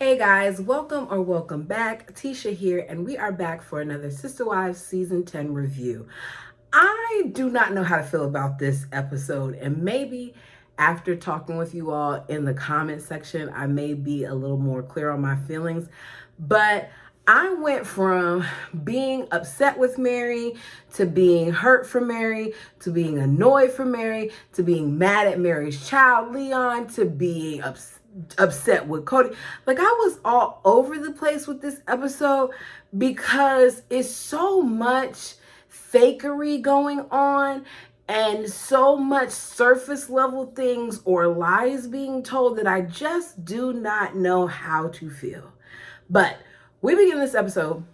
Hey guys, welcome back. Tisha here, and we are back for another Sister Wives Season 10 review. I do not know how to feel about this episode, and maybe after talking with you all in the comment section, I may be a little more clear on my feelings. But I went from being upset with Meri to being hurt for Meri to being annoyed for Meri to being mad at Meri's child, Leon, to being upset with Cody. Like, I was all over the place with this episode because it's so much fakery going on and so much surface level things or lies being told that I just do not know how to feel. But we begin this episode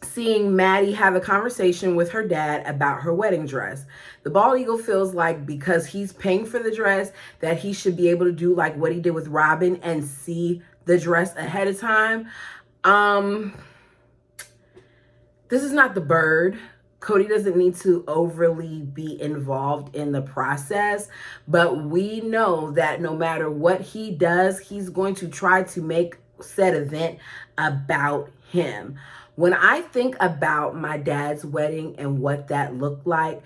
seeing Maddie have a conversation with her dad about her wedding dress. The bald eagle feels like because he's paying for the dress that he should be able to do like what he did with Robin and see the dress ahead of time. This is not the bird. Cody doesn't need to overly be involved in the process, but we know that no matter what he does, he's going to try to make said event about him. When I think about my dad's wedding and what that looked like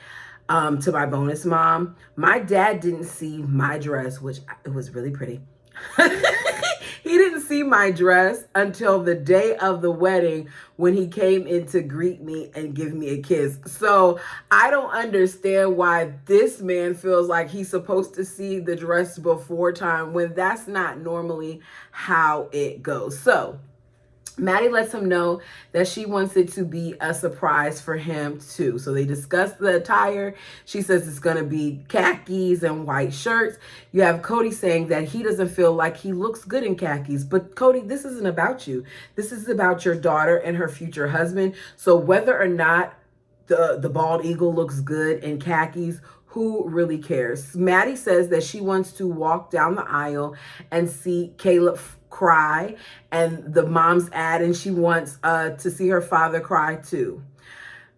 to my bonus mom, my dad didn't see my dress, which it was really pretty. He didn't see my dress until the day of the wedding when he came in to greet me and give me a kiss. So I don't understand why this man feels like he's supposed to see the dress before time when that's not normally how it goes. So Maddie lets him know that she wants it to be a surprise for him too. So they discuss the attire. She says it's going to be khakis and white shirts. You have Cody saying that he doesn't feel like he looks good in khakis. But Cody, this isn't about you. This is about your daughter and her future husband. So whether or not the bald eagle looks good in khakis, who really cares? Maddie says that she wants to walk down the aisle and see Caleb cry and the mom's ad, and she wants to see her father cry too.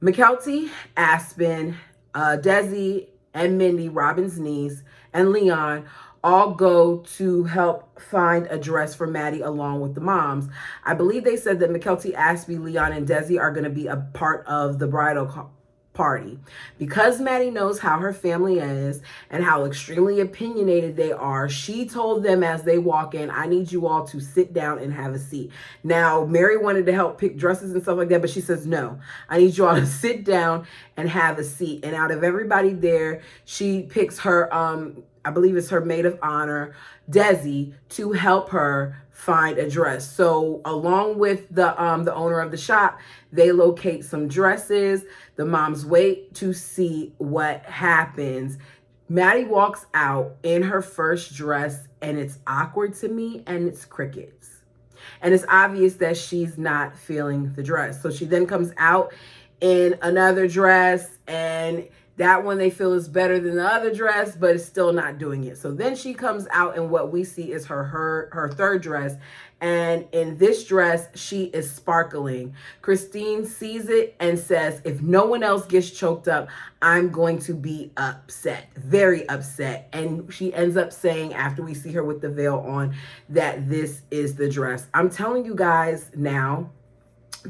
McKelty, Aspen, Desi, and Mindy, Robin's niece, and Leon all go to help find a dress for Maddie along with the moms. I believe they said that McKelty, Aspen, Leon, and Desi are going to be a part of the bridal party. Because Maddie knows how her family is and how extremely opinionated they are, she told them as they walk in, I need you all to sit down and have a seat. Now, Meri wanted to help pick dresses and stuff like that, but she says, no, I need you all to sit down and have a seat. And out of everybody there, she picks her, I believe it's her maid of honor, Desi, to help her find a dress. So along with the owner of the shop, they locate some dresses. The moms wait to see what happens. Maddie walks out in her first dress, and it's awkward to me, and it's crickets. And it's obvious that she's not feeling the dress. So she then comes out in another dress, and that one they feel is better than the other dress, but it's still not doing it. So then she comes out and what we see is her third dress. And in this dress, she is sparkling. Christine sees it and says, if no one else gets choked up, I'm going to be upset, very upset. And she ends up saying, after we see her with the veil on, that this is the dress. I'm telling you guys now,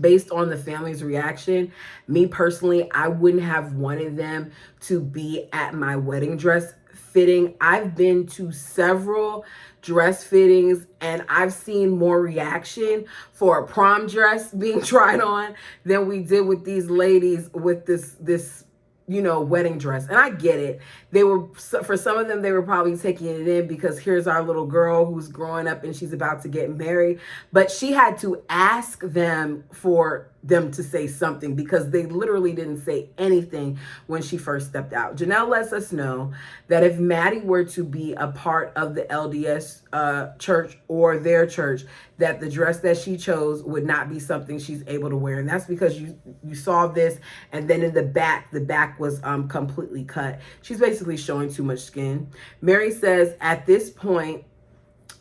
based on the family's reaction, me personally, I wouldn't have wanted them to be at my wedding dress fitting. I've been to several dress fittings and I've seen more reaction for a prom dress being tried on than we did with these ladies with this wedding dress. And I get it. For some of them, they were probably taking it in because here's our little girl who's growing up and she's about to get married. But she had to ask them for them to say something because they literally didn't say anything when she first stepped out. Janelle lets us know that if Maddie were to be a part of the LDS church or their church, that the dress that she chose would not be something she's able to wear. And that's because you saw this, and then in the back was completely cut. She's basically showing too much skin. Meri says at this point,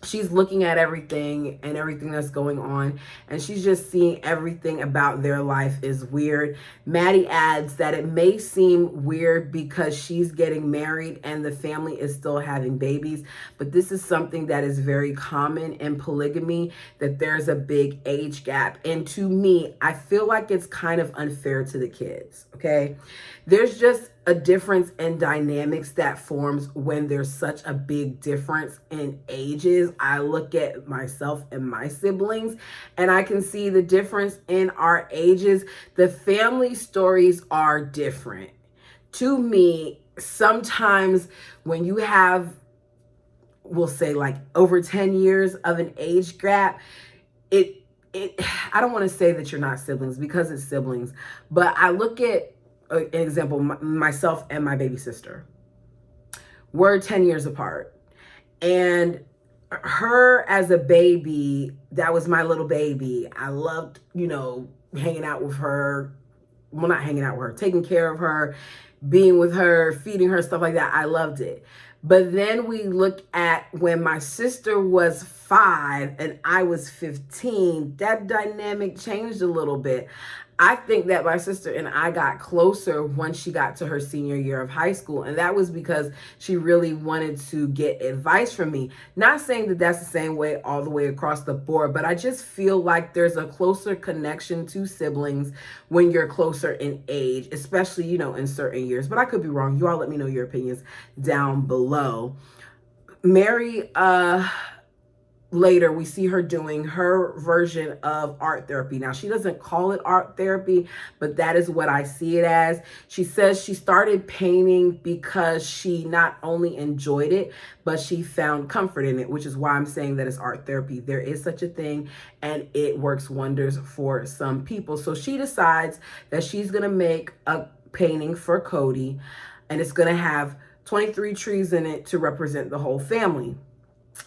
she's looking at everything and everything that's going on, and she's just seeing everything about their life is weird. Maddie adds that it may seem weird because she's getting married and the family is still having babies, but this is something that is very common in polygamy, that there's a big age gap. And to me, I feel like it's kind of unfair to the kids, okay? There's just a difference in dynamics that forms when there's such a big difference in ages. I look at myself and my siblings, and I can see the difference in our ages. The family stories are different. To me, sometimes when you have, we'll say like over 10 years of an age gap, I don't want to say that you're not siblings because it's siblings, but I look at an example, myself and my baby sister. We're 10 years apart. And her as a baby, that was my little baby. I loved, hanging out with her. Well, not hanging out with her, taking care of her, being with her, feeding her, stuff like that. I loved it. But then we look at when my sister was 5 and I was 15, that dynamic changed a little bit. I think that my sister and I got closer once she got to her senior year of high school. And that was because she really wanted to get advice from me. Not saying that that's the same way all the way across the board, but I just feel like there's a closer connection to siblings when you're closer in age, especially, in certain years. But I could be wrong. You all let me know your opinions down below. Meri, later we see her doing her version of art therapy. Now, she doesn't call it art therapy, but that is what I see it as. She says she started painting because she not only enjoyed it, but she found comfort in it, which is why I'm saying that it's art therapy. There is such a thing, and it works wonders for some people. So she decides that she's going to make a painting for Cody, and it's going to have 23 trees in it to represent the whole family.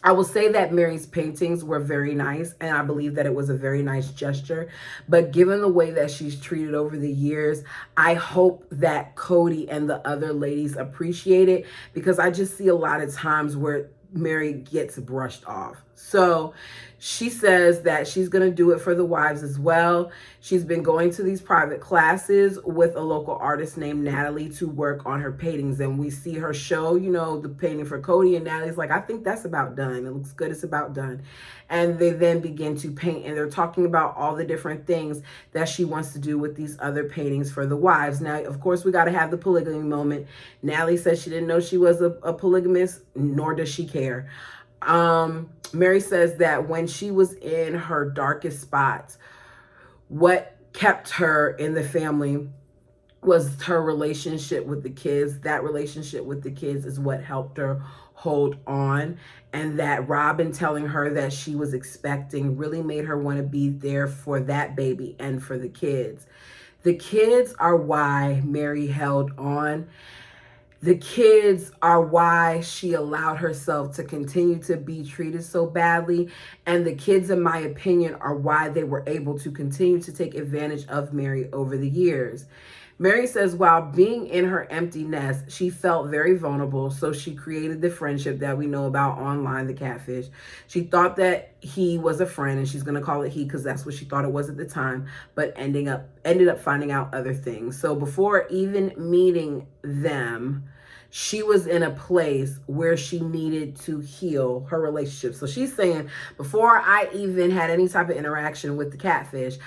I will say that Meri's paintings were very nice, and I believe that it was a very nice gesture. But given the way that she's treated over the years, I hope that Cody and the other ladies appreciate it, because I just see a lot of times where Meri gets brushed off. So she says that she's going to do it for the wives as well. She's been going to these private classes with a local artist named Natalie to work on her paintings. And we see her show, the painting for Cody, and Natalie's like, I think that's about done. It looks good. It's about done. And they then begin to paint, and they're talking about all the different things that she wants to do with these other paintings for the wives. Now, of course, we got to have the polygamy moment. Natalie says she didn't know she was a polygamist, nor does she care. Meri says that when she was in her darkest spots, what kept her in the family was her relationship with the kids. That relationship with the kids is what helped her hold on. And that Robin telling her that she was expecting really made her want to be there for that baby and for the kids. The kids are why Meri held on. The kids are why she allowed herself to continue to be treated so badly. And the kids, in my opinion, are why they were able to continue to take advantage of Meri over the years. Meri says while being in her empty nest, she felt very vulnerable, so she created the friendship that we know about online, the catfish. She thought that he was a friend, and she's going to call it he because that's what she thought it was at the time, but ended up finding out other things. So before even meeting them, she was in a place where she needed to heal her relationship. So she's saying, before I even had any type of interaction with the catfish,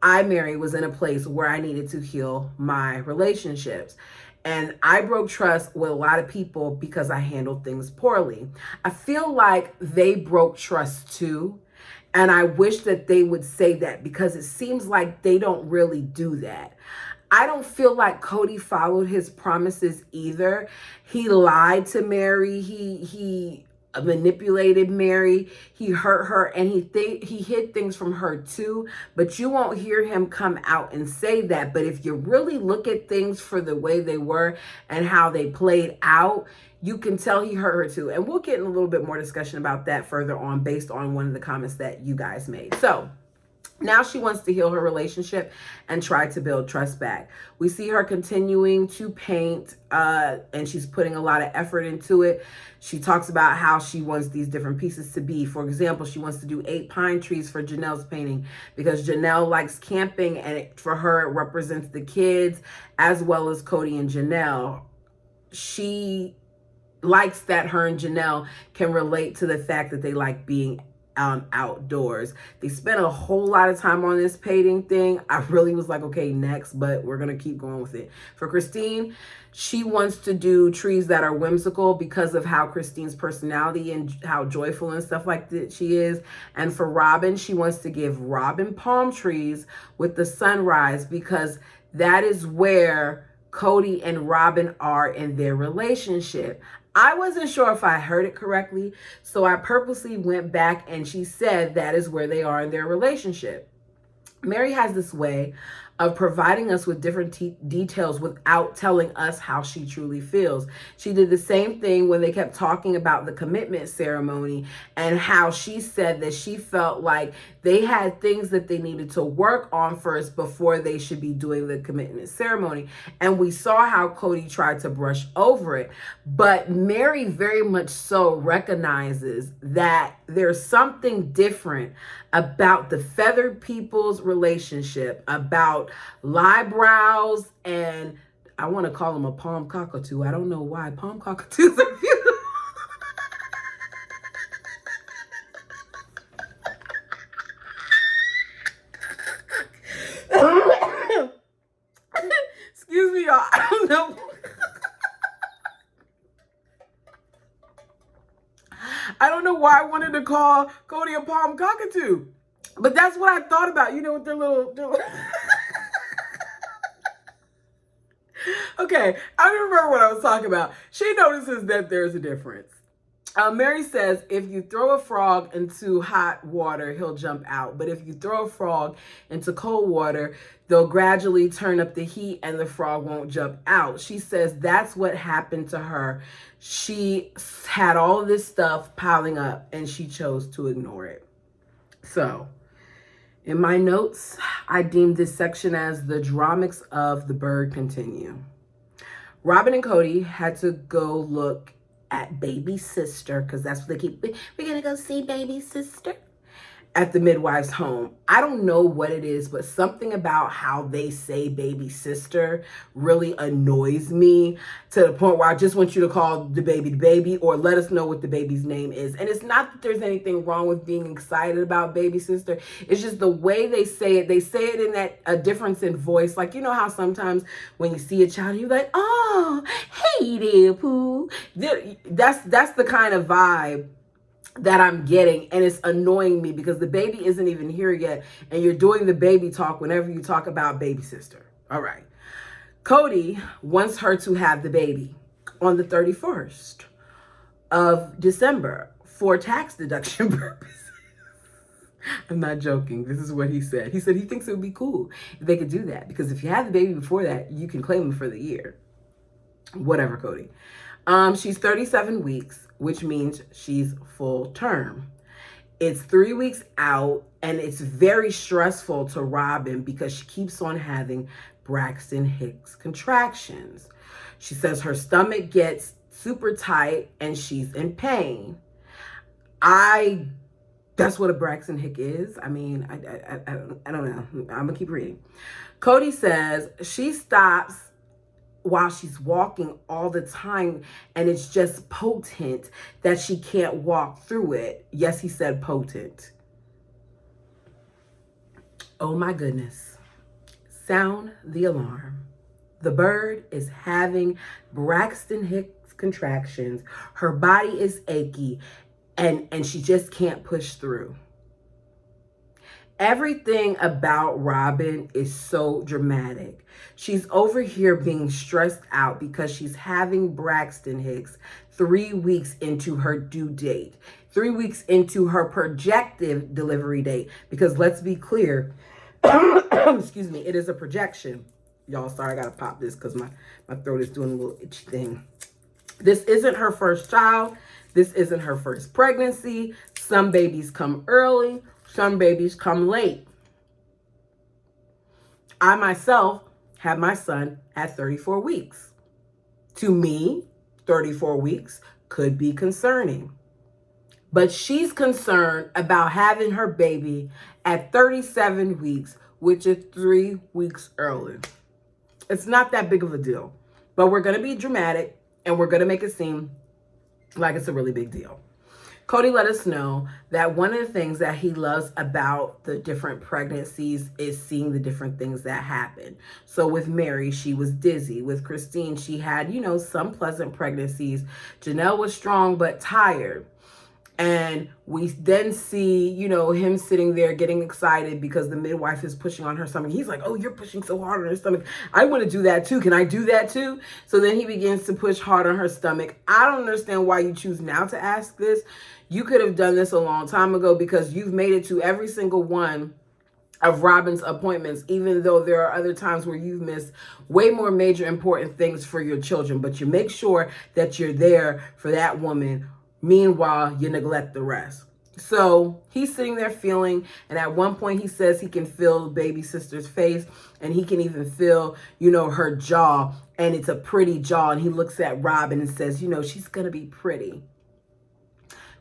Meri, was in a place where I needed to heal my relationships. And I broke trust with a lot of people because I handled things poorly. I feel like they broke trust too. And I wish that they would say that, because it seems like they don't really do that. I don't feel like Cody followed his promises either. He lied to Meri. He manipulated Meri. He hurt her, and he hid things from her too. But you won't hear him come out and say that. But if you really look at things for the way they were and how they played out, you can tell he hurt her too. And we'll get in a little bit more discussion about that further on based on one of the comments that you guys made. So Now she wants to heal her relationship and try to build trust back. We see her continuing to paint, and she's putting a lot of effort into it. She talks about how she wants these different pieces to be. For example, she wants to do 8 pine trees for Janelle's painting because Janelle likes camping, and for her, it represents the kids as well as Cody and Janelle. She likes that her and Janelle can relate to the fact that they like being outdoors. They spent a whole lot of time on this painting thing. I really was like, okay, next, but we're gonna keep going with it. For Christine, she wants to do trees that are whimsical because of how Christine's personality and how joyful and stuff like that she is. And for Robin, she wants to give Robin palm trees with the sunrise because that is where Cody and Robin are in their relationship. I wasn't sure if I heard it correctly, so I purposely went back, and she said that is where they are in their relationship. Meri has this way of providing us with different details without telling us how she truly feels. She did the same thing when they kept talking about the commitment ceremony and how she said that she felt like they had things that they needed to work on first before they should be doing the commitment ceremony. And we saw how Cody tried to brush over it. But Meri very much so recognizes that there's something different about the feathered people's relationship, about eyebrows, and I want to call them a palm cockatoo. I don't know why. Palm cockatoos are beautiful. Excuse me, y'all. I don't know. I don't know why I wanted to call Cody a palm cockatoo, but that's what I thought about. You know, with their little... Okay, I remember what I was talking about. She notices that there's a difference. Meri says, if you throw a frog into hot water, he'll jump out. But if you throw a frog into cold water, they'll gradually turn up the heat and the frog won't jump out. She says that's what happened to her. She had all this stuff piling up and she chose to ignore it. So, in my notes, I deemed this section as the dramatics of the bird continue. Robin and Cody had to go look at baby sister, because that's what they keep, we're gonna go see baby sister at the midwife's home. I don't know what it is, but something about how they say baby sister really annoys me to the point where I just want you to call the baby or let us know what the baby's name is. And it's not that there's anything wrong with being excited about baby sister. It's just the way they say it. They say it in that a difference in voice. Like, you know how sometimes when you see a child, you're like, oh, hey there, Pooh. That's the kind of vibe that I'm getting, and it's annoying me because the baby isn't even here yet, and you're doing the baby talk whenever you talk about baby sister. All right. Cody wants her to have the baby on the 31st of December for tax deduction purposes. I'm not joking. This is what he said. He said he thinks it would be cool if they could do that, because if you have the baby before that, you can claim him for the year. Whatever, Cody. She's 37 weeks, which means she's full term. It's 3 weeks out, and it's very stressful to Robin because she keeps on having Braxton Hicks contractions. She says her stomach gets super tight and she's in pain. That's what a Braxton Hick is. I mean, I don't know. I'm gonna keep reading. Cody says she stops while she's walking all the time, and it's just potent that she can't walk through it. Yes, he said potent. Oh my goodness. Sound the alarm. The bird is having Braxton Hicks contractions. Her body is achy, and she just can't push through. Everything about Robin is so dramatic. She's over here being stressed out because she's having Braxton Hicks 3 weeks into her due date, 3 weeks into her projected delivery date. Because let's be clear, excuse me, it is a projection. Y'all, sorry, I gotta pop this because my throat is doing a little itchy thing. This isn't her first child. This isn't her first pregnancy. Some babies come early. Some babies come late. I myself had my son at 34 weeks. To me, 34 weeks could be concerning. But she's concerned about having her baby at 37 weeks, which is 3 weeks early. It's not that big of a deal. But we're going to be dramatic and we're going to make it seem like it's a really big deal. Cody let us know that one of the things that he loves about the different pregnancies is seeing the different things that happen. So with Meri, she was dizzy. With Christine, she had, some pleasant pregnancies. Janelle was strong but tired. And we then see, him sitting there getting excited because the midwife is pushing on her stomach. He's like, oh, you're pushing so hard on her stomach. I want to do that too. Can I do that too? So then he begins to push hard on her stomach. I don't understand why you choose now to ask this. You could have done this a long time ago because you've made it to every single one of Robin's appointments, even though there are other times where you've missed way more major important things for your children. But you make sure that you're there for that woman. Meanwhile, you neglect the rest. So he's sitting there feeling, and at one point he says he can feel baby sister's face, and he can even feel, her jaw, and it's a pretty jaw. And he looks at Robin and says, she's going to be pretty.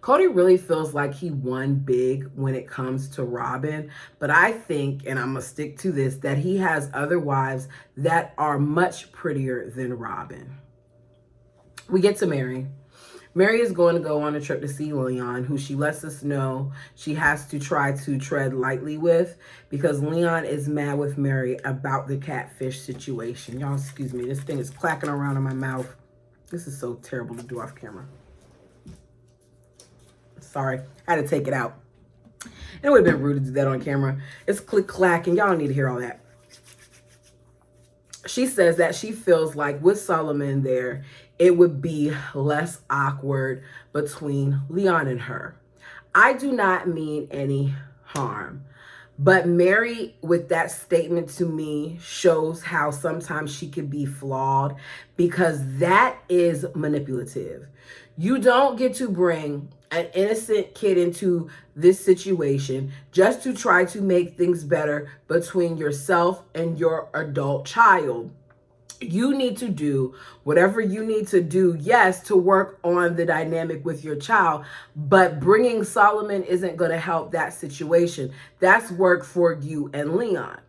Cody really feels like he won big when it comes to Robin, but I think, and I'm going to stick to this, that he has other wives that are much prettier than Robin. We get to Meri. Meri is going to go on a trip to see Leon, who she lets us know she has to try to tread lightly with because Leon is mad with Meri about the catfish situation. Y'all, excuse me. This thing is clacking around in my mouth. This is so terrible to do off camera. Sorry, I had to take it out. It would have been rude to do that on camera. It's click-clacking. Y'all don't need to hear all that. She says that she feels like with Solomon there, it would be less awkward between Leon and her. I do not mean any harm, but Meri, with that statement to me, shows how sometimes she can be flawed because that is manipulative. You don't get to bring an innocent kid into this situation just to try to make things better between yourself and your adult child. You need to do whatever you need to do, yes, to work on the dynamic with your child, but bringing Solomon isn't going to help that situation. That's work for you and Leon.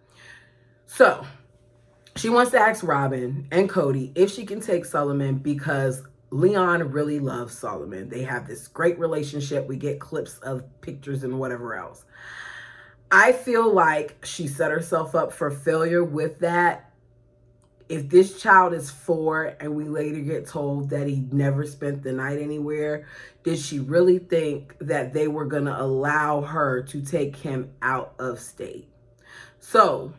So she wants to ask Robin and Cody if she can take Solomon because Leon really loves Solomon. They have this great relationship. We get clips of pictures and whatever else. I feel like she set herself up for failure with that. If this child is 4 and we later get told that he never spent the night anywhere, did she really think that they were going to allow her to take him out of state? So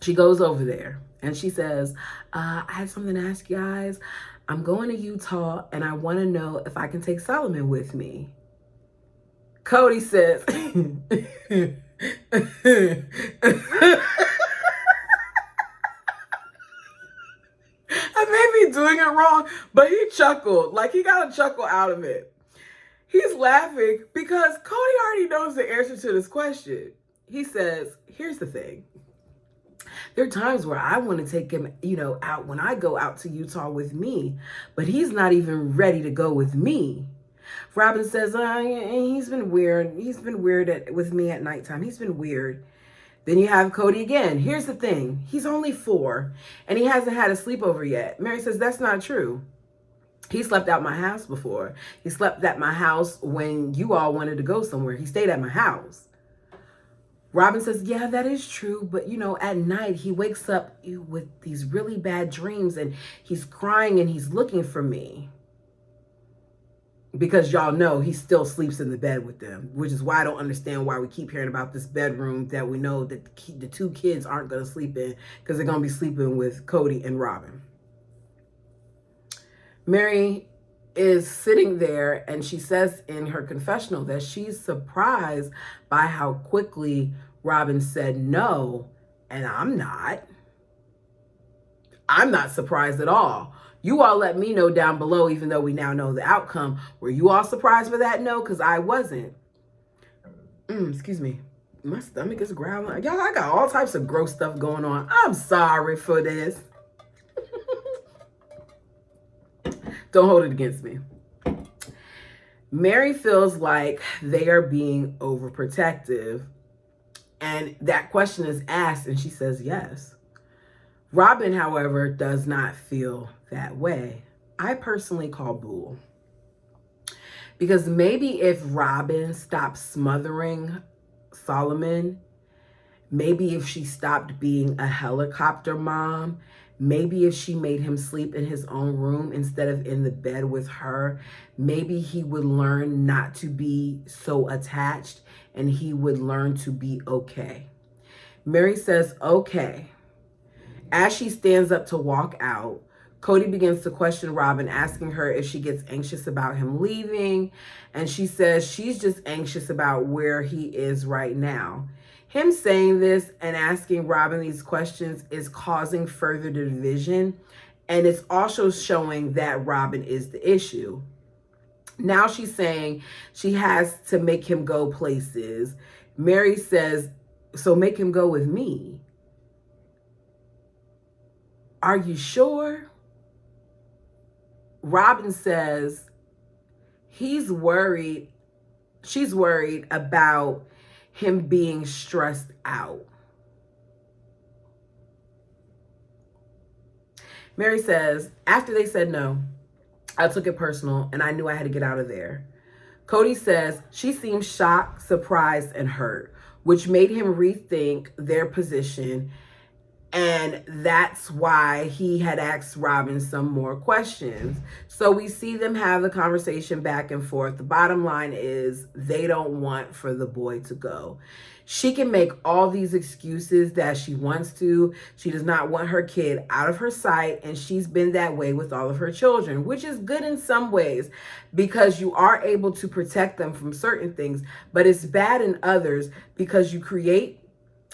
she goes over there and she says, I have something to ask you guys. I'm going to Utah and I want to know if I can take Solomon with me. Cody says, I may be doing it wrong, but he chuckled. Like he got a chuckle out of it. He's laughing because Cody already knows the answer to this question. He says, here's the thing. There are times where I want to take him, out when I go out to Utah with me, but he's not even ready to go with me. Robin says, he's been weird. He's been weird with me at nighttime. He's been weird. Then you have Cody again. Here's the thing. He's only 4 and he hasn't had a sleepover yet. Meri says, that's not true. He slept out my house before. He slept at my house when you all wanted to go somewhere. He stayed at my house. Robin says, yeah, that is true. But, at night he wakes up with these really bad dreams and he's crying and he's looking for me. Because y'all know he still sleeps in the bed with them, which is why I don't understand why we keep hearing about this bedroom that we know that the 2 kids aren't going to sleep in because they're going to be sleeping with Cody and Robin. Meri is sitting there and she says in her confessional that she's surprised by how quickly Robin said no, and I'm not surprised at all. You all let me know down below, even though we now know the outcome. Were you all surprised by that no? Because I wasn't. Excuse me. My stomach is growling. Y'all, I got all types of gross stuff going on. I'm sorry for this. Don't hold it against me. Meri feels like they are being overprotective. And that question is asked, and she says yes. Robin, however, does not feel that way. I personally call bull. Because maybe if Robin stopped smothering Solomon, maybe if she stopped being a helicopter mom, maybe if she made him sleep in his own room instead of in the bed with her, maybe he would learn not to be so attached and he would learn to be okay. Meri says, okay. As she stands up to walk out, Kody begins to question Robin, asking her if she gets anxious about him leaving. And she says she's just anxious about where he is right now. Him saying this and asking Robin these questions is causing further division. And it's also showing that Robin is the issue. Now she's saying she has to make him go places. Meri says, so make him go with me. Are you sure? Robin says she's worried about him being stressed out. Meri says, after they said no, I took it personal and I knew I had to get out of there. Kody says she seemed shocked, surprised, and hurt, which made him rethink their position. And that's why he had asked Robin some more questions. So we see them have the conversation back and forth. The bottom line is they don't want for the boy to go. She can make all these excuses that she wants to. She does not want her kid out of her sight. And she's been that way with all of her children, which is good in some ways because you are able to protect them from certain things. But it's bad in others because you create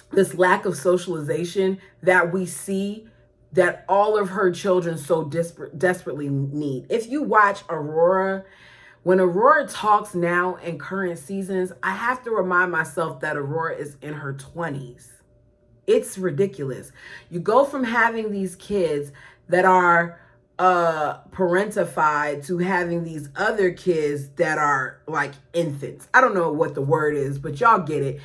this lack of socialization that we see that all of her children so desperately need. If you watch Aurora, when Aurora talks now in current seasons, I have to remind myself that Aurora is in her 20s. It's ridiculous. You go from having these kids that are parentified to having these other kids that are like infants. I don't know what the word is, but y'all get it.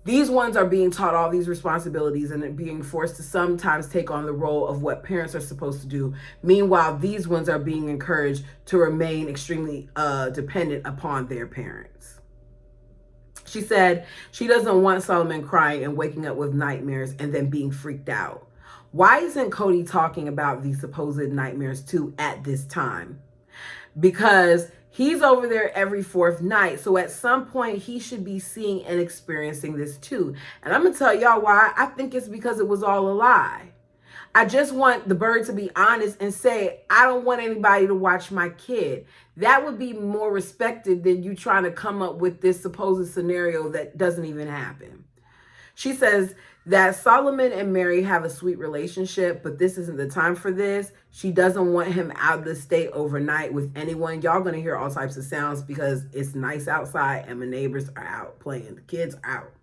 These ones are being taught all these responsibilities and being forced to sometimes take on the role of what parents are supposed to do. Meanwhile, these ones are being encouraged to remain extremely dependent upon their parents. She said she doesn't want Solomon crying and waking up with nightmares and then being freaked out. Why isn't Kody talking about these supposed nightmares too at this time? Because he's over there every fourth night. So at some point, he should be seeing and experiencing this too. And I'm going to tell y'all why. I think it's because it was all a lie. I just want the bird to be honest and say, I don't want anybody to watch my kid. That would be more respected than you trying to come up with this supposed scenario that doesn't even happen. She says that Solomon and Meri have a sweet relationship, but this isn't the time for this. She doesn't want him out of the state overnight with anyone. Y'all gonna hear all types of sounds because it's nice outside and my neighbors are out playing. The kids are out.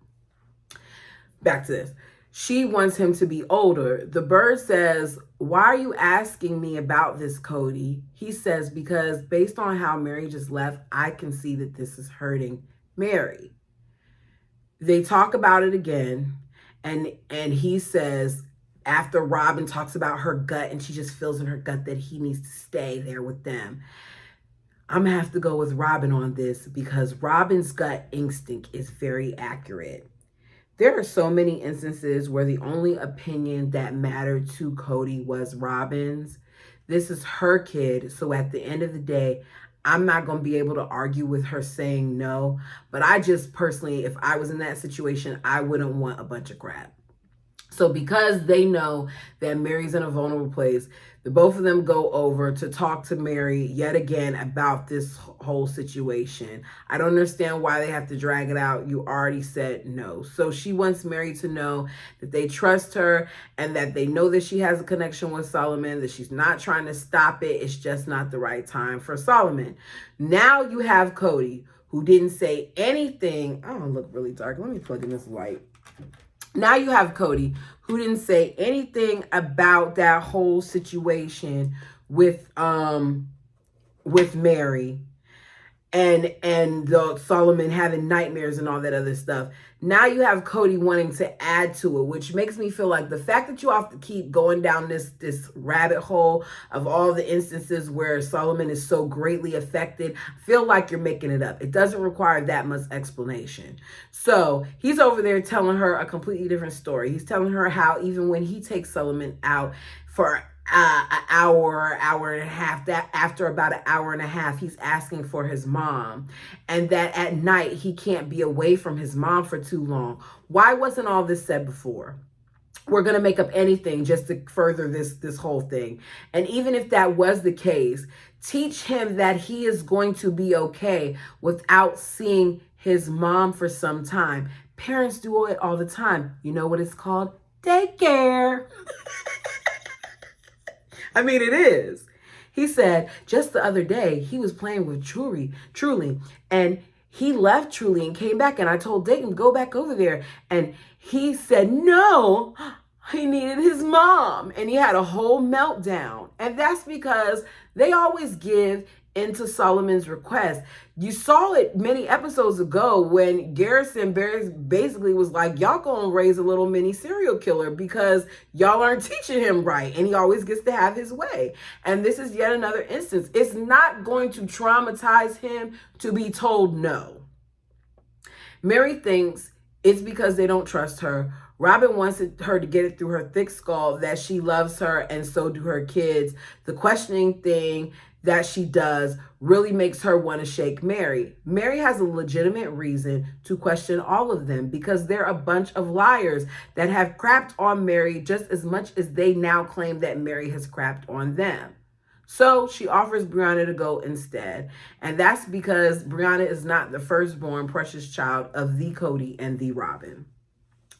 Back to this. She wants him to be older. The bird says, why are you asking me about this, Kody? He says, because based on how Meri just left, I can see that this is hurting Meri. They talk about it again, and he says, after Robin talks about her gut and she just feels in her gut that he needs to stay there with them, I'm gonna have to go with Robin on this because Robin's gut instinct is very accurate. There are so many instances where the only opinion that mattered to Kody was Robin's. This is her kid, so at the end of the day, I'm not going to be able to argue with her saying no. But I just personally, if I was in that situation, I wouldn't want a bunch of crap. So because they know that Meri's in a vulnerable place, the both of them go over to talk to Meri yet again about this whole situation. I don't understand why they have to drag it out. You already said no. So she wants Meri to know that they trust her and that they know that she has a connection with Solomon, that she's not trying to stop it. It's just not the right time for Solomon. Now you have Kody, who didn't say anything. I don't look really dark. Let me plug in this light. Now you have Cody, who didn't say anything about that whole situation with Meri and the Solomon having nightmares and all that other stuff. Now you have Cody wanting to add to it, which makes me feel like the fact that you have to keep going down this rabbit hole of all the instances where Solomon is so greatly affected, I feel like you're making it up. It doesn't require that much explanation. So he's over there telling her a completely different story. He's telling her how even when he takes Solomon out for an hour and a half, that after about an hour and a half, he's asking for his mom, and that at night he can't be away from his mom for too long. Why wasn't all this said before? We're going to make up anything just to further this whole thing. And even if that was the case, teach him that he is going to be okay without seeing his mom for some time. Parents do it all the time. You know what it's called? Daycare. I mean, it is. He said just the other day, he was playing with Truly, and he left Truly and came back, and I told Dayton, go back over there. And he said, no, he needed his mom. And he had a whole meltdown. And that's because they always give into Solomon's request. You saw it many episodes ago when Garrison basically was like, y'all gonna raise a little mini serial killer because y'all aren't teaching him right, and he always gets to have his way. And this is yet another instance. It's not going to traumatize him to be told no. Meri thinks it's because they don't trust her. Robin wants her to get it through her thick skull that she loves her, and so do her kids. The questioning thing that she does really makes her want to shake Meri. Meri has a legitimate reason to question all of them because they're a bunch of liars that have crapped on Meri just as much as they now claim that Meri has crapped on them. So she offers Brianna to go instead. And that's because Brianna is not the firstborn precious child of the Cody and the Robin.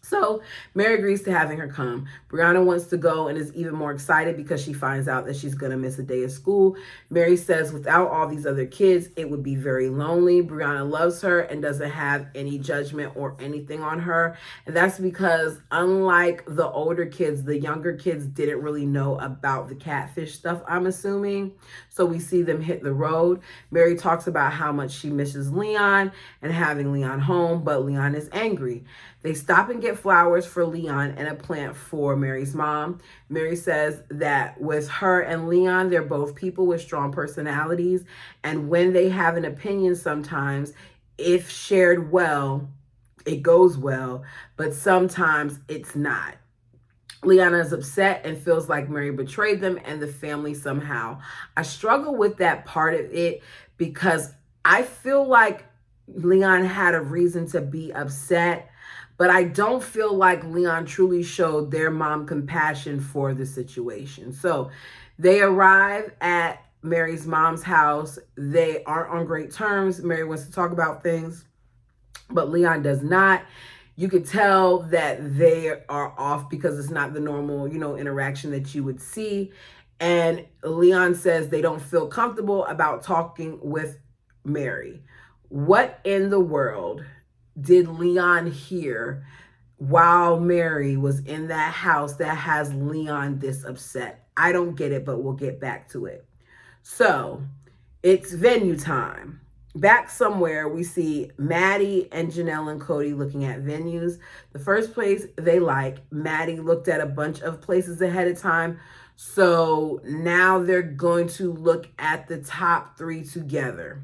So Meri agrees to having her come. Brianna wants to go and is even more excited because she finds out that she's going to miss a day of school. Meri says without all these other kids, it would be very lonely. Brianna loves her and doesn't have any judgment or anything on her. And that's because unlike the older kids, the younger kids didn't really know about the catfish stuff, I'm assuming. So we see them hit the road. Meri talks about how much she misses Leon and having Leon home, but Leon is angry. They stop and get flowers for Leon and a plant for Meri's mom. Meri says that with her and Leon, they're both people with strong personalities. And when they have an opinion sometimes, if shared well, it goes well, but sometimes it's not. Leon is upset and feels like Meri betrayed them and the family somehow. I struggle with that part of it because I feel like Leon had a reason to be upset, but I don't feel like Leon truly showed their mom compassion for the situation. So they arrive at Meri's mom's house. They aren't on great terms. Meri wants to talk about things, but Leon does not. You could tell that they are off because it's not the normal, interaction that you would see. And Leon says they don't feel comfortable about talking with Meri. What in the world did Leon hear while Meri was in that house that has Leon this upset? I don't get it, but we'll get back to it. So it's venue time. Back somewhere, we see Maddie and Janelle and Cody looking at venues. The first place they like, Maddie looked at a bunch of places ahead of time. So now they're going to look at the top 3 together.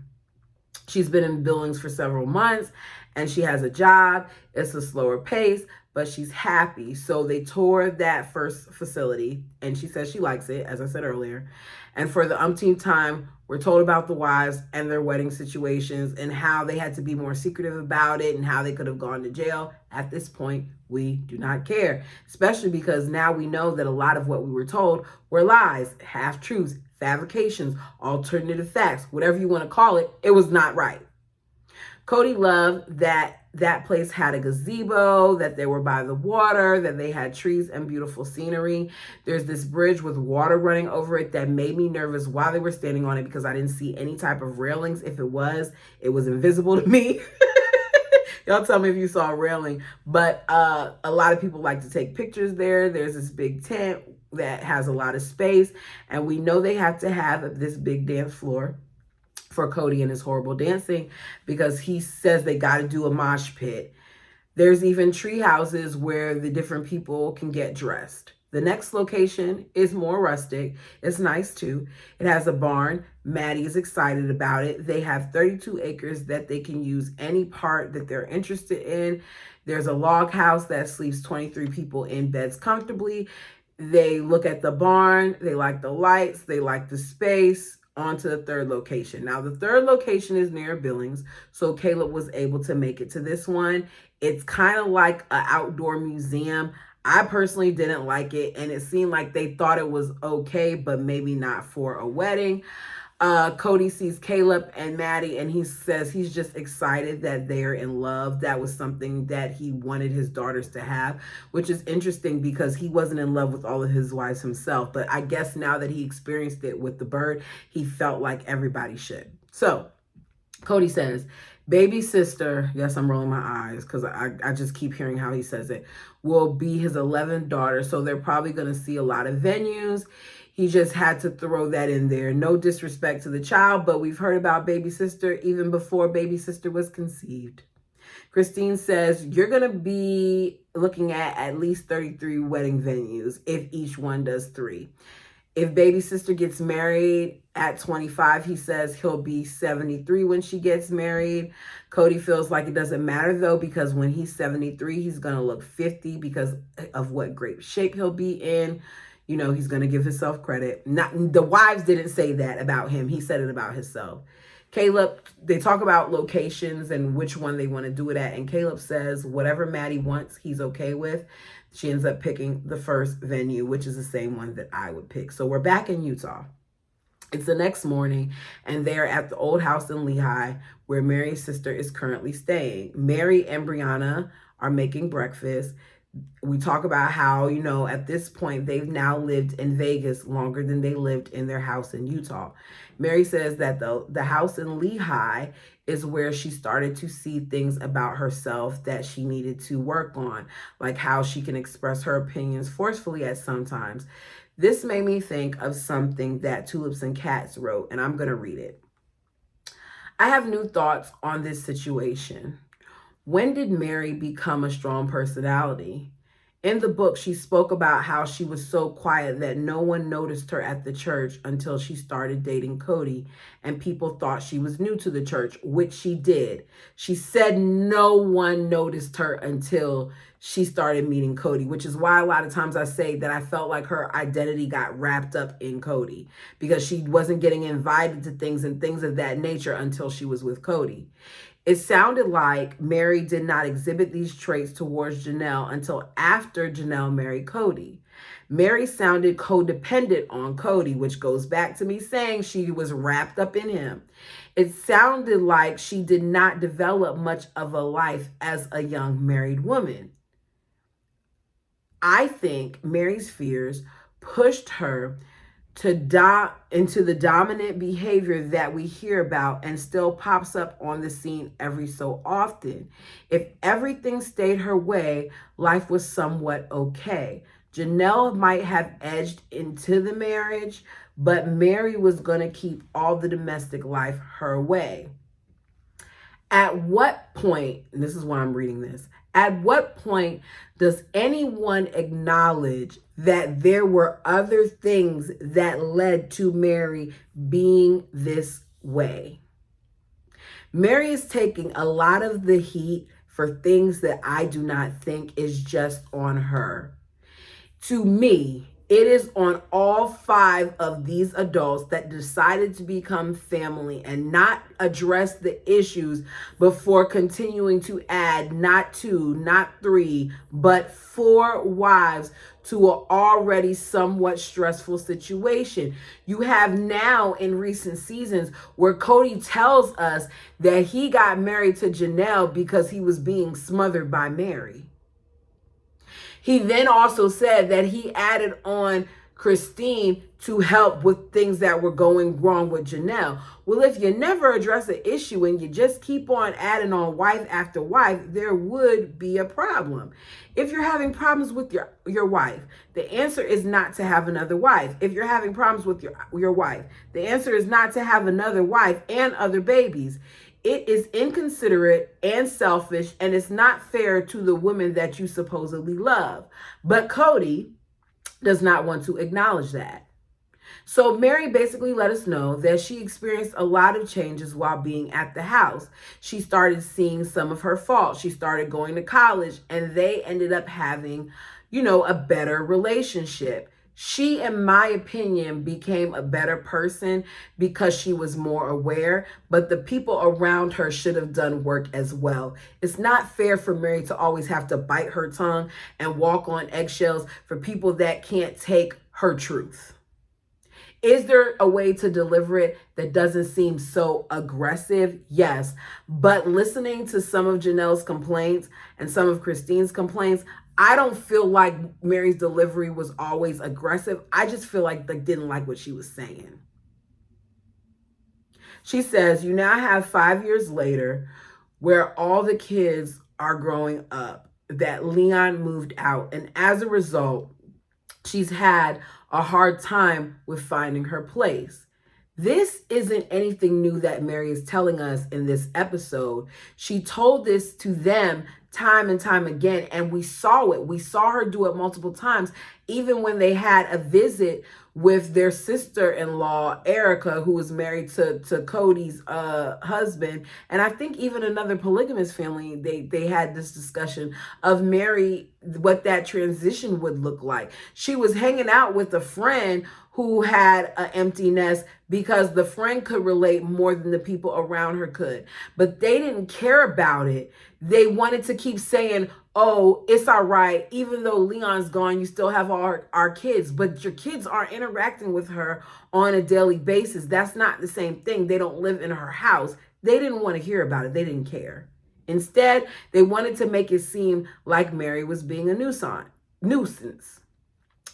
She's been in Billings for several months and she has a job. It's a slower pace, but she's happy. So they toured that first facility and she says she likes it, as I said earlier. And for the umpteenth time, we're told about the wives and their wedding situations and how they had to be more secretive about it and how they could have gone to jail. At this point, we do not care, especially because now we know that a lot of what we were told were lies, half-truths, fabrications, alternative facts, whatever you want to call it. It was not right. Cody loved that that place had a gazebo, that they were by the water, that they had trees and beautiful scenery. There's this bridge with water running over it that made me nervous while they were standing on it because I didn't see any type of railings. If it was invisible to me. Y'all tell me if you saw a railing. But a lot of people like to take pictures there. There's this big tent that has a lot of space. And we know they have to have this big dance floor for Cody and his horrible dancing because he says they got to do a mosh pit. There's even tree houses where the different people can get dressed. The next location is more rustic. It's nice too. It has a barn. Maddie is excited about it. They have 32 acres that they can use any part that they're interested in. There's a log house that sleeps 23 people in beds comfortably. They look at the barn. They like the lights. They like the space. On to the third location. Now, the third location is near Billings, so Caleb was able to make it to this one. It's kind of like an outdoor museum. I personally didn't like it, and it seemed like they thought it was okay, but maybe not for a wedding. Cody sees Caleb and Maddie, and he says he's just excited that they're in love. That was something that he wanted his daughters to have, which is interesting because he wasn't in love with all of his wives himself. But I guess now that he experienced it with the bird, he felt like everybody should. So Cody says, baby sister, yes, I'm rolling my eyes because I just keep hearing how he says it, will be his 11th daughter. So they're probably going to see a lot of venues. He just had to throw that in there. No disrespect to the child, but we've heard about baby sister even before baby sister was conceived. Christine says, you're going to be looking at least 33 wedding venues if each one does 3. If baby sister gets married at 25, he says he'll be 73 when she gets married. Cody feels like it doesn't matter though, because when he's 73, he's going to look 50 because of what great shape he'll be in. You know, he's going to give himself credit. Not the wives didn't say that about him. He said it about himself. Caleb, they talk about locations and which one they want to do it at. And Caleb says whatever Maddie wants, he's okay with. She ends up picking the first venue, which is the same one that I would pick. So we're back in Utah. It's the next morning, and they're at the old house in Lehigh, where Meri's sister is currently staying. Meri and Brianna are making breakfast. We talk about how, you know, at this point, they've now lived in Vegas longer than they lived in their house in Utah. Meri says that the house in Lehigh is where she started to see things about herself that she needed to work on, like how she can express her opinions forcefully at sometimes. This made me think of something that Tulips and Cats wrote, and I'm going to read it. I have new thoughts on this situation. When did Meri become a strong personality? In the book, she spoke about how she was so quiet that no one noticed her at the church until she started dating Cody, and people thought she was new to the church, which she did. She said no one noticed her until she started meeting Cody, which is why a lot of times I say that I felt like her identity got wrapped up in Cody because she wasn't getting invited to things and things of that nature until she was with Cody. It sounded like Meri did not exhibit these traits towards Janelle until after Janelle married Cody. Meri sounded codependent on Cody, which goes back to me saying she was wrapped up in him. It sounded like she did not develop much of a life as a young married woman. I think Meri's fears pushed her into the dominant behavior that we hear about and still pops up on the scene every so often. If everything stayed her way, life was somewhat okay. Janelle might have edged into the marriage, but Meri was going to keep all the domestic life her way. At what point, and this is why I'm reading this, at what point does anyone acknowledge that there were other things that led to Meri being this way? Meri is taking a lot of the heat for things that I do not think is just on her. To me, It is on all 5 of these adults that decided to become family and not address the issues before continuing to add not 2, not 3, but 4 wives to an already somewhat stressful situation. You have now in recent seasons where Cody tells us that he got married to Janelle because he was being smothered by Meri. He then also said that he added on Christine to help with things that were going wrong with Janelle. Well, if you never address an issue and you just keep on adding on wife after wife, there would be a problem. If you're having problems with your wife, the answer is not to have another wife. If you're having problems with your wife, the answer is not to have another wife and other babies. It is inconsiderate and selfish, and it's not fair to the women that you supposedly love. But Cody does not want to acknowledge that. So Meri basically let us know that she experienced a lot of changes while being at the house. She started seeing some of her faults. She started going to college, and they ended up having, a better relationship. She, in my opinion, became a better person because she was more aware, but the people around her should have done work as well. It's not fair for Meri to always have to bite her tongue and walk on eggshells for people that can't take her truth. Is there a way to deliver it that doesn't seem so aggressive? Yes. But listening to some of Janelle's complaints and some of Christine's complaints, I don't feel like Meri's delivery was always aggressive. I just feel like they didn't like what she was saying. She says, you now have 5 years later where all the kids are growing up, that Leon moved out. And as a result, she's had a hard time with finding her place. This isn't anything new that Meri is telling us in this episode. She told this to them time and time again, and we saw it. We saw her do it multiple times, even when they had a visit with their sister-in-law, Erica, who was married to Cody's husband. And I think even another polygamous family, they had this discussion of Meri, what that transition would look like. She was hanging out with a friend who had an empty nest because the friend could relate more than the people around her could. But they didn't care about it. They wanted to keep saying, oh, it's all right. Even though Leon's gone, you still have our kids, but your kids aren't interacting with her on a daily basis. That's not the same thing. They don't live in her house. They didn't want to hear about it. They didn't care. Instead, they wanted to make it seem like Meri was being a nuisance.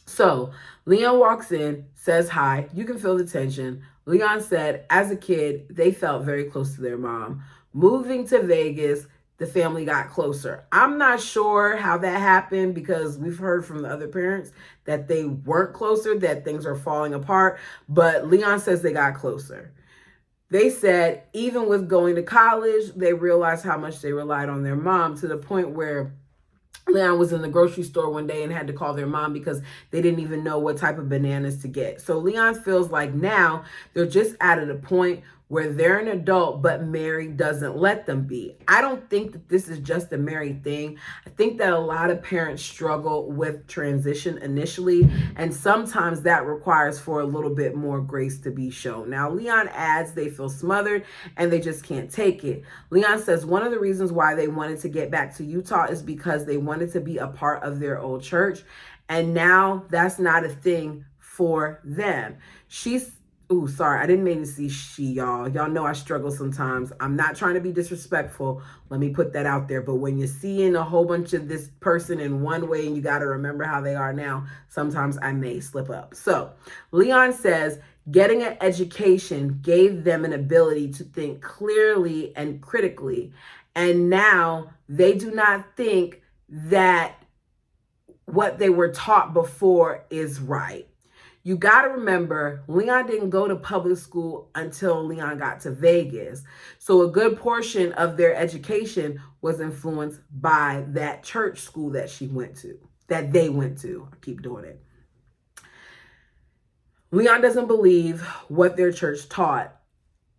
So Leon walks in, says hi. You can feel the tension. Leon said, as a kid, they felt very close to their mom. Moving to Vegas, the family got closer. I'm not sure how that happened because we've heard from the other parents that they weren't closer, that things are falling apart. But Leon says they got closer. They said even with going to college, they realized how much they relied on their mom, to the point where Leon was in the grocery store one day and had to call their mom because they didn't even know what type of bananas to get. So Leon feels like now they're just at a point where they're an adult, but Meri doesn't let them be. I don't think that this is just a Meri thing. I think that a lot of parents struggle with transition initially, and sometimes that requires for a little bit more grace to be shown. Now, Leon adds they feel smothered and they just can't take it. Leon says one of the reasons why they wanted to get back to Utah is because they wanted to be a part of their old church, and now that's not a thing for them. Sorry, I didn't mean to see y'all. Y'all know I struggle sometimes. I'm not trying to be disrespectful. Let me put that out there. But when you're seeing a whole bunch of this person in one way and you got to remember how they are now, sometimes I may slip up. So Leon says getting an education gave them an ability to think clearly and critically. And now they do not think that what they were taught before is right. You got to remember, Leon didn't go to public school until Leon got to Vegas. So a good portion of their education was influenced by that church school that they went to. I keep doing it. Leon doesn't believe what their church taught.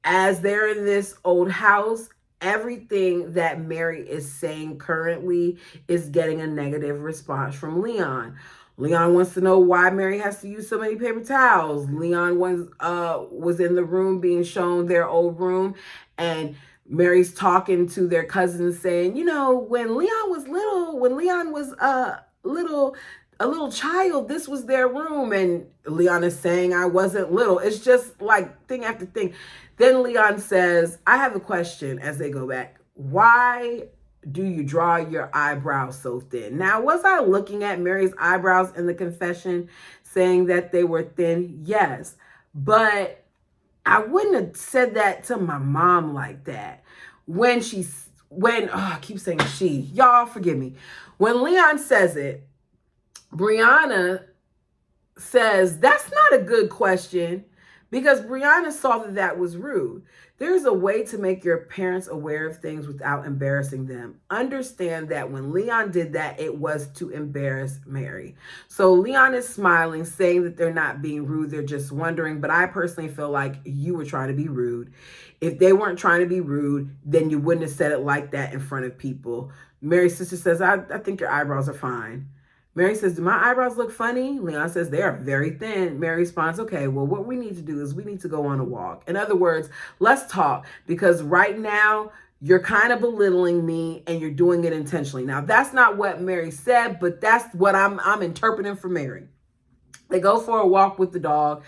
As they're in this old house, everything that Meri is saying currently is getting a negative response from Leon. Leon wants to know why Meri has to use so many paper towels. Leon was in the room being shown their old room, and Meri's talking to their cousins saying, when Leon was little, when Leon was a little child, this was their room. And Leon is saying, I wasn't little. It's just like thing after thing. Then Leon says, I have a question as they go back. Why do you draw your eyebrows so thin? Now, was I looking at Meri's eyebrows in the confession saying that they were thin? Yes. But I wouldn't have said that to my mom like that. I keep saying she, y'all forgive me. When Leon says it, Brianna says, that's not a good question, because Brianna saw that was rude. There's a way to make your parents aware of things without embarrassing them. Understand that when Leon did that, it was to embarrass Meri. So Leon is smiling, saying that they're not being rude. They're just wondering. But I personally feel like you were trying to be rude. If they weren't trying to be rude, then you wouldn't have said it like that in front of people. Meri's sister says, I think your eyebrows are fine. Meri says, do my eyebrows look funny? Leon says, they are very thin. Meri responds, okay, well, what we need to do is we need to go on a walk. In other words, let's talk, because right now you're kind of belittling me and you're doing it intentionally. Now, that's not what Meri said, but that's what I'm interpreting for Meri. They go for a walk with the dog.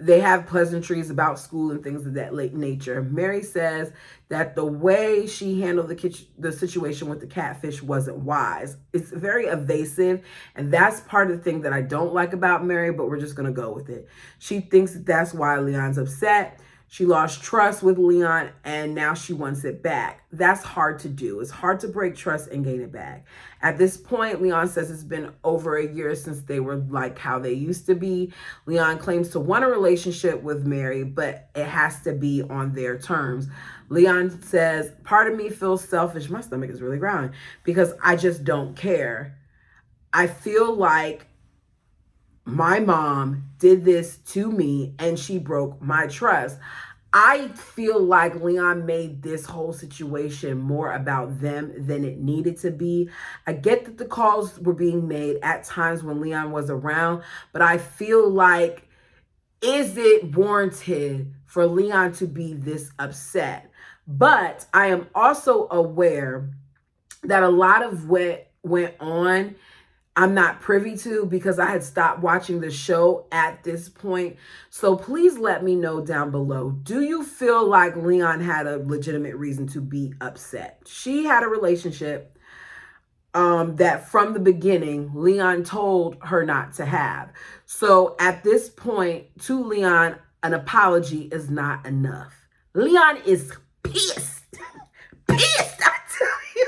They have pleasantries about school and things of that late nature. Meri says that the way she handled the situation with the catfish wasn't wise. It's very evasive, and that's part of the thing that I don't like about Meri, but we're just going to go with it. She thinks that that's why Leon's upset. She lost trust with Leon, and now she wants it back. That's hard to do. It's hard to break trust and gain it back. At this point, Leon says it's been over a year since they were like how they used to be. Leon claims to want a relationship with Meri, but it has to be on their terms. Leon says, part of me feels selfish. My stomach is really growling because I just don't care. I feel like my mom did this to me and she broke my trust. I feel like Leon made this whole situation more about them than it needed to be. I get that the calls were being made at times when Leon was around, but I feel like, is it warranted for Leon to be this upset? But I am also aware that a lot of what went on I'm not privy to, because I had stopped watching the show at this point. So please let me know down below. Do you feel like Leon had a legitimate reason to be upset? She had a relationship that from the beginning, Leon told her not to have. So at this point, to Leon, an apology is not enough. Leon is pissed. Pissed, I tell you.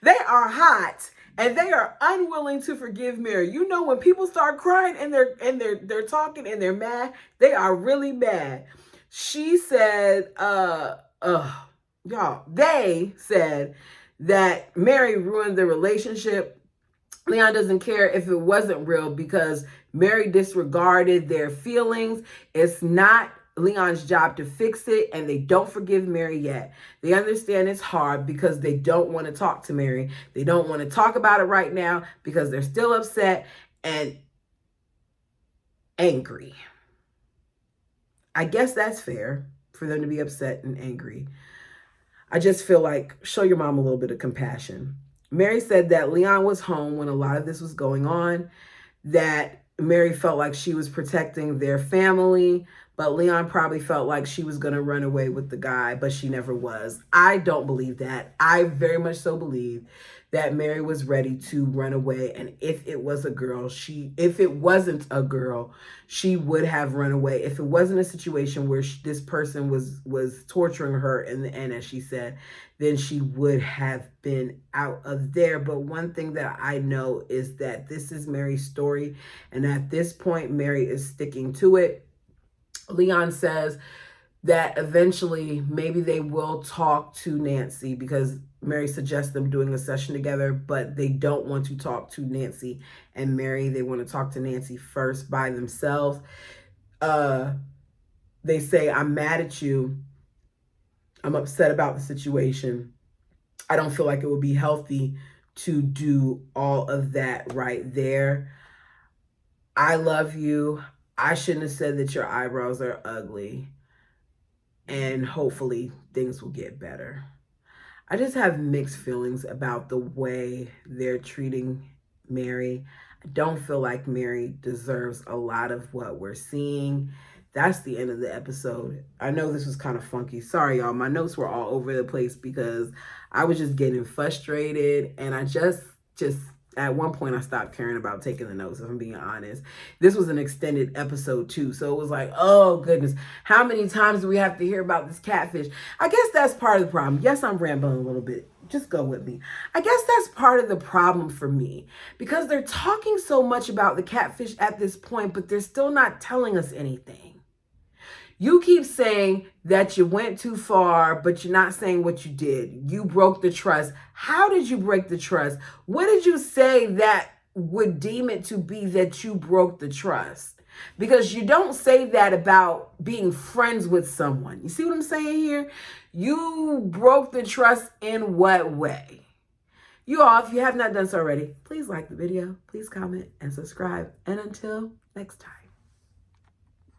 They are hot and they are unwilling to forgive Meri. You know, when people start crying and they're talking and they're mad, they are really mad. She said, y'all, they said that Meri ruined the relationship. Leon doesn't care if it wasn't real because Meri disregarded their feelings. It's not Leon's job to fix it, and they don't forgive Meri yet. They understand it's hard because they don't want to talk to Meri. They don't want to talk about it right now because they're still upset and angry. I guess that's fair for them to be upset and angry. I just feel like, show your mom a little bit of compassion. Meri said that Leon was home when a lot of this was going on, that Meri felt like she was protecting their family, but Leon probably felt like she was going to run away with the guy, but she never was. I don't believe that. I very much so believe that Meri was ready to run away. And if it was a girl, if it wasn't a girl, she would have run away. If it wasn't a situation where this person was torturing her in the end, as she said, then she would have been out of there. But one thing that I know is that this is Meri's story. And at this point, Meri is sticking to it. Leon says that eventually maybe they will talk to Nancy, because Meri suggests them doing a session together, but they don't want to talk to Nancy and Meri. They want to talk to Nancy first by themselves. They say, I'm mad at you. I'm upset about the situation. I don't feel like it would be healthy to do all of that right there. I love you. I shouldn't have said that your eyebrows are ugly. And hopefully things will get better. I just have mixed feelings about the way they're treating Meri. I don't feel like Meri deserves a lot of what we're seeing. That's the end of the episode. I know this was kind of funky. Sorry, y'all. My notes were all over the place because I was just getting frustrated, and I just at one point I stopped caring about taking the notes, if I'm being honest. This was an extended episode too, so it was like, oh goodness, how many times do we have to hear about this catfish? I guess that's part of the problem. Yes, I'm rambling a little bit. Just go with me. I guess that's part of the problem for me, because they're talking so much about the catfish at this point, but they're still not telling us anything. You keep saying that you went too far, but you're not saying what you did. You broke the trust. How did you break the trust? What did you say that would deem it to be that you broke the trust? Because you don't say that about being friends with someone. You see what I'm saying here? You broke the trust in what way? You all, if you have not done so already, please like the video, please comment and subscribe. And until next time.